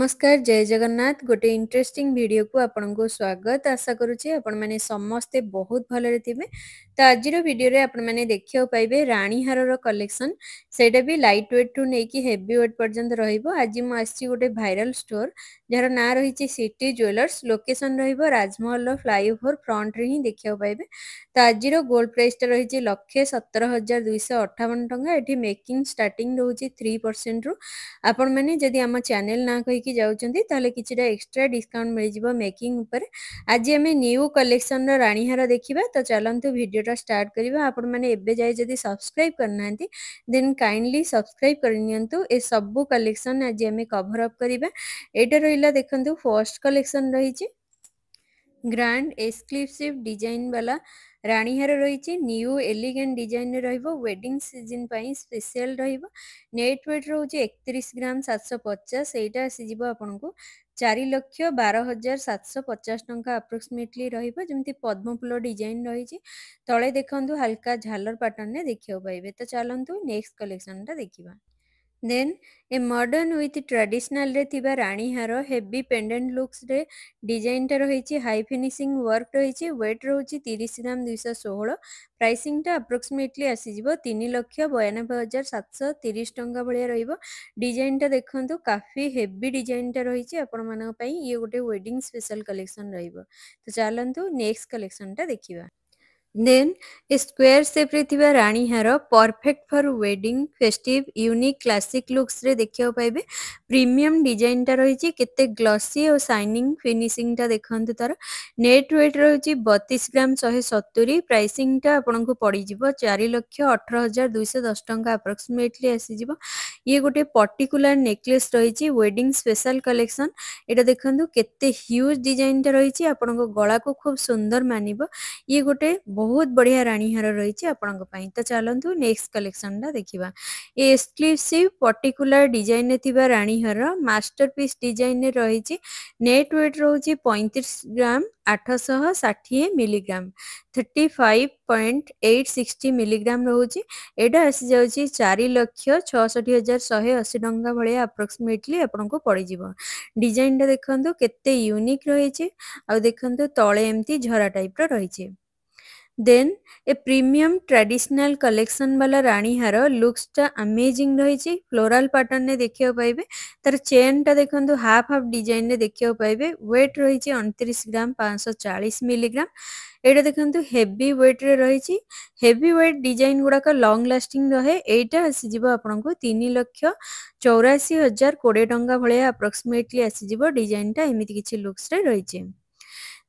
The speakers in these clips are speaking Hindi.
नमस्कार जय जगन्नाथ गोटे इंटरेस्टिंग वीडियो को आपन को स्वागत आशा करुचे आपण माने समस्ते बहुत भलरे थिबे। तो आज वीडियो रे आपण माने देखियो पाइबे रानी हार रो कलेक्शन सेटा भी लाइट वेट टू नेकी हेवी वेट पर्यंत रहिबो। आज मु आसी गोटे भाइरल स्टोर जार ना रहिछि सिटी ज्वेलर्स लोकेशन रहिबो राजमहल रो फ्लाईओवर फ्रंट रे ही देखियो पाइबे। तो आज गोल्ड प्राइस टा रहिछि 1,17,258 टंका। एठी मेकिंग स्टार्टिंग रहउछि 3% रु। आपण माने जदि हम चैनल ना कहिकी जाउछन्ती ताले किछिटा एक्स्ट्रा डिस्काउंट मिल जिवो मेकिंग ऊपर। आज हमें न्यू कलेक्शन रो रानी हार देखिबा। तो चलंतु वीडियोटा स्टार्ट करिबा। आपण माने एबे जाय जदि सब्सक्राइब करनांती देन काइंडली सब्सक्राइब करनियंतु। ए सबु कलेक्शन आज हमें कवर अप करिबा। एटा रहिला देखंतु फर्स्ट कलेक्शन रहिछि ग्रैंड एक्सक्लूसिव डिजाइन वाला रानी हार रही न्यू एलिगेंट डिजाइन रहिबो। वेडिंग सीजन पई स्पेशल रहिबो। नेट वेट रहउछि 31 ग्राम 750। एटा आसी जिवो आपनको 4,12,750 टंका अप्रोक्सीमेटली रहिबो। जेमति पद्म फूल डिजाइन रहिछि तळे देखंतु हल्का झालर पैटर्न ने देखियो पाइबे। तो चलंतु नेक्स्ट कलेक्शन ता देखिबा। Then a modern with traditional रे थिबा रानी हार हेवी पेंडेंट लुक्स रे डिजाइन टा रहिछि हाई फिनिशिंग वर्क रहिछि। वेट रहउछि 30 ग्राम 216। प्राइसिंग टा अप्रोक्सीमेटली आसी जिवो 3,92,730 टंका भलिया रहिबो। डिजाइन टा देखंतु काफी हेवी डिजाइन टा रहिछि आपण मानक पई ये गोटे वेडिंग स्पेशल कलेक्शन रहिबो। तो चलंतु नेक्स्ट कलेक्शन टा देखिबा। देन ए स्क्वायर शेप रे थिबा रानी हार perfect for wedding festive unique classic looks रे देखियो पाइबे। प्रीमियम डिजाइन टा रहिछि केते ग्लॉसी और शाइनिंग फिनिशिंग टा देखंतु तार। नेट वेट रहिछि 32 ग्राम 170। प्राइसिंग टा आपन को पड़ी जिवो 4,18,210 टंका अप्रोक्सीमेटली आसी जिवो। ये गोटे पर्टिकुलर नेकलेस रहिछि वेडिंग स्पेशल कलेक्शन। एटा देखंतु केते ह्यूज डिजाइन टा रहिछि आपन को गळा को खूब सुंदर मानिबो। ये गोटे बहुत बढ़िया रानी हार रही आपन पई। तो चलंतु नेक्स्ट कलेक्शन टा देखिबा। ए एक्सक्लूसिव पर्टिकुलर डिजाइन ने थिबा रानी हार मास्टरपीस डिजाइन ने रही। नेट वेट रहउछि 35 ग्राम 860 मिलीग्राम 35.860 मिलीग्राम रहउछि। एटा आसी जाउछि 4,66,180 टंका भलिया अप्रोक्सीमेटली आपन को पड़ी जिवो। डिजाइन टा देखंतु केते यूनिक रही। आ देखंतु तळे एम्ति झरा टाइप रो रही। Then a premium traditional collection वाला रानी हार लुक्स टा अमेजिंग रही। फ्लोरल पैटर्न ने देखियो पाइबे। तार चेन टा देखंतु हाफ हाफ डिजाइन ने देखियो पाइबे। वेट रही 29 ग्राम 540 मिलीग्राम। एटा देखंतु हेवी वेट रे रही। हेवी वेट डिजाइन गुड़ाक लॉन्ग लास्टिंग रहे। एटा आसी जिवो आपनको 3,84,020 टंका भलिया अप्रोक्सीमेटली आसी जिवो। डिजाइन टा एमिति किछि लुक्स रे रही।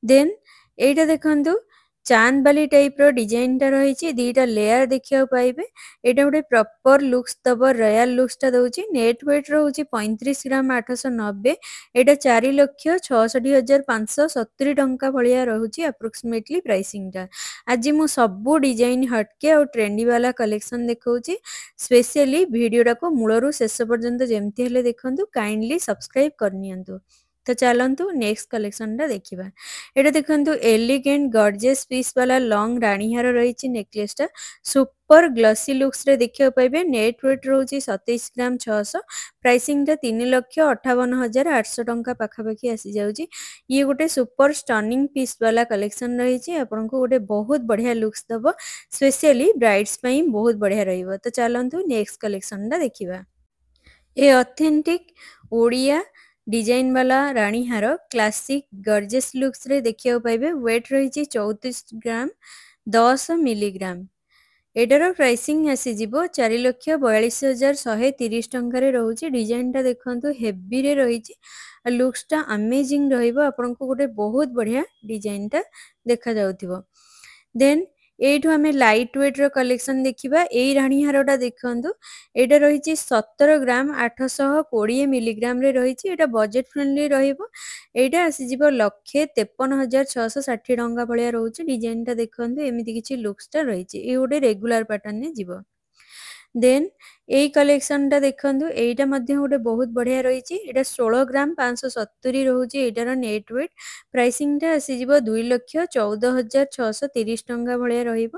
देन एटा देखंतु चांद बाली टाइप रो डिजाइन टा रही। दीटा लेयर देखियो पाइबे। एटा गोटे प्रॉपर लुक्स दबो रॉयल लुक्स टा दउची। नेट वेट रहउची 35 ग्राम 890। एटा 4,66,570 टंका भलिया रहउची अप्रोक्सीमेटली प्राइसिंग टा। आज मु सबु डिजाइन हटके और ट्रेंडी वाला कलेक्शन देखौची। स्पेशली वीडियो को मूलरू शेष पर्यंत जेमती हेले देखंतु काइंडली सब्सक्राइब करनियंतु। तो चलंतु नेक्स्ट कलेक्शन टा देखिबा। एटा देखंतु एलिगेंट गॉर्जियस पीस वाला लॉन्ग रानी हार रही नेकलेस टा सुपर ग्लॉसी लुक्स रे देखियो पाइबे। नेट वेट रहउची 27 ग्राम 600। प्राइसिंग टा 3,58,800 टंका पाखापाखी आसी जाउची। ये गोटे सुपर स्टनिंग पीस वाला कलेक्शन रही। आपन को गोटे बहुत बढ़िया लुक्स दबो। स्पेशली ब्राइड्स पई बहुत बढ़िया रहिबो। तो चलंतु नेक्स्ट कलेक्शन टा देखिबा। ए ऑथेंटिक ओडिया डिजाइन वाला रानी हार क्लासिक गॉर्जियस लुक्स रे देखियो पाइबे। वेट रही 34 ग्राम 10 मिलीग्राम। एटार प्राइसिंग आसी जिवो 4,42,130 टंका रे रहउची। डिजाइन टा देखंतु हेवी रे रही। लुक्स टा अमेजिंग रहिबो। आपन को गोटे बहुत बढ़िया डिजाइन टा देखा जाउथिबो। देन एठू हमें लाइट वेट रो कलेक्शन देखिबा। एई रानी हारटा देखंतु एटा रही 17 ग्राम 820 मिलीग्राम रे रही। एटा बजेट फ्रेंडली रहिबो। एटा आसी जिवो 1,53,660 टंका भलिया रहउची। डिजाइन टा देखंतु एमिति किछि लुक्स टा रही। ए गोटे रेगुलर पैटर्न ने जिवो। ଦେନ୍ ଏଇ କଲେକ୍ସନଟା ଦେଖନ୍ତୁ ଏଇଟା ମଧ୍ୟ ଗୋଟେ ବହୁତ ବଢ଼ିଆ ରହିଛି। ଏଇଟା 16 ଗ୍ରାମ 570 ରହୁଛି ଏଇଟାର ନେଟ୍ ୱେଟ୍। ପ୍ରାଇସିଂଟା ଆସିଯିବ 2,14,630 ଟଙ୍କା ଭଳିଆ ରହିବ।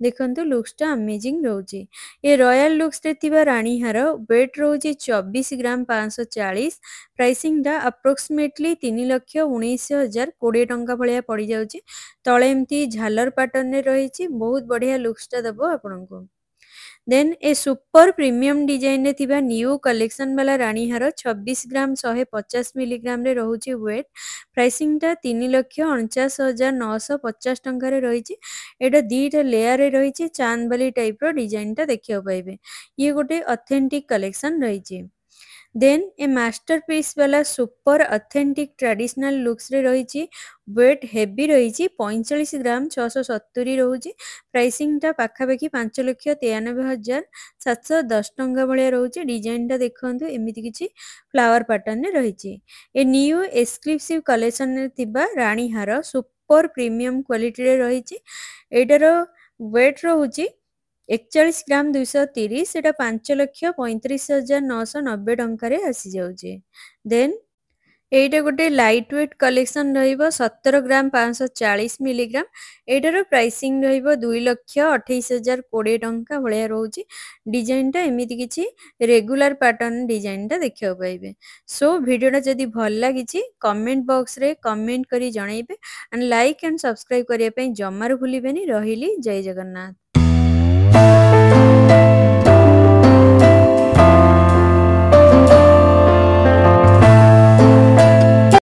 ଦେଖନ୍ତୁ ଲୁକ୍ସଟା ଆମେଜିଂ ରହୁଛି। ଏ ରୟାଲ ଲୁକ୍ସରେ ଥିବା ରାଣୀ ହାର ୱେଟ୍ ରହୁଛି 24 ଗ୍ରାମ 540। ପ୍ରାଇସିଂଟା ଆପ୍ରୋକ୍ସିମେଟଲି 3,19,020 ଟଙ୍କା ଭଳିଆ ପଡ଼ିଯାଉଛି। ତଳେ ଏମିତି ଝାଲର ପାଟର୍ନରେ ରହିଛି, ବହୁତ ବଢ଼ିଆ ଲୁକ୍ସଟା ଦେବ ଆପଣଙ୍କୁ। ଦେନ୍ ଏ ସୁପର ପ୍ରିମିୟମ ଡିଜାଇନରେ ଥିବା ନ୍ୟୁ କଲେକ୍ସନ ବାଲା ରାଣୀ ହାର 26 ଗ୍ରାମ 150 ମିଲିଗ୍ରାମରେ ରହୁଛି ୱେଟ୍। ପ୍ରାଇସିଂଟା 3,49,950 ଟଙ୍କାରେ ରହିଛି। ଏଇଟା ଦିଟା ଲେୟାରରେ ରହିଛି, ଚାନ୍ଦବାଲି ଟାଇପର ଡିଜାଇନଟା ଦେଖିବାକୁ ପାଇବେ। ଇଏ ଗୋଟେ ଅଥେଣ୍ଟିକ କଲେକ୍ସନ ରହିଛି। ଦେନ୍ ଏ ମାଷ୍ଟର ପିସ୍ ବାଲା ସୁପର ଅଥେଣ୍ଟିକ ଟ୍ରାଡିସନାଲ ଲୁକ୍ସରେ ରହିଛି। ୱେଟ୍ ହେଭି ରହିଛି, 45 ଗ୍ରାମ 670 ରହୁଛି। ପ୍ରାଇସିଂଟା ପାଖାପାଖି 5,93,710 ଟଙ୍କା ଭଳିଆ ରହୁଛି। ଡିଜାଇନଟା ଦେଖନ୍ତୁ ଏମିତି କିଛି ଫ୍ଲାୱାର ପାଟର୍ନରେ ରହିଛି। ଏ ନ୍ୟୁ ଏକ୍ସକ୍ଲୁସିଭ କଲେକ୍ସନରେ ଥିବା ରାଣୀ ହାର ସୁପର ପ୍ରିମିୟମ କ୍ୱାଲିଟିରେ ରହିଛି। ଏଇଟାର ୱେଟ୍ ରହୁଛି 41 ଗ୍ରାମ 230। ସେଟା 5,35,990 ଟଙ୍କାରେ ଆସିଯାଉଛି। ଦେନ୍ ଏଇଟା ଗୋଟେ ଲାଇଟ୍ ୱେଟ୍ କଲେକ୍ସନ ରହିବ 17 ଗ୍ରାମ 540 ମିଲିଗ୍ରାମ। ଏଇଟାର ପ୍ରାଇସିଂ ରହିବ 2,28,020 ଟଙ୍କା ଭଳିଆ ରହୁଛି। ଡିଜାଇନଟା ଏମିତି କିଛି ରେଗୁଲାର ପାଟର୍ନ ଡିଜାଇନଟା ଦେଖିବାକୁ ପାଇବେ। ସୋ ଭିଡ଼ିଓଟା ଯଦି ଭଲ ଲାଗିଛି କମେଣ୍ଟ ବକ୍ସରେ କମେଣ୍ଟ କରି ଜଣାଇବେ। ଆଣ୍ଡ ଲାଇକ୍ ଆଣ୍ଡ ସବସ୍କ୍ରାଇବ୍ କରିବା ପାଇଁ ଜମାରୁ ଭୁଲିବେନି। ରହିଲି, ଜୟ ଜଗନ୍ନାଥ।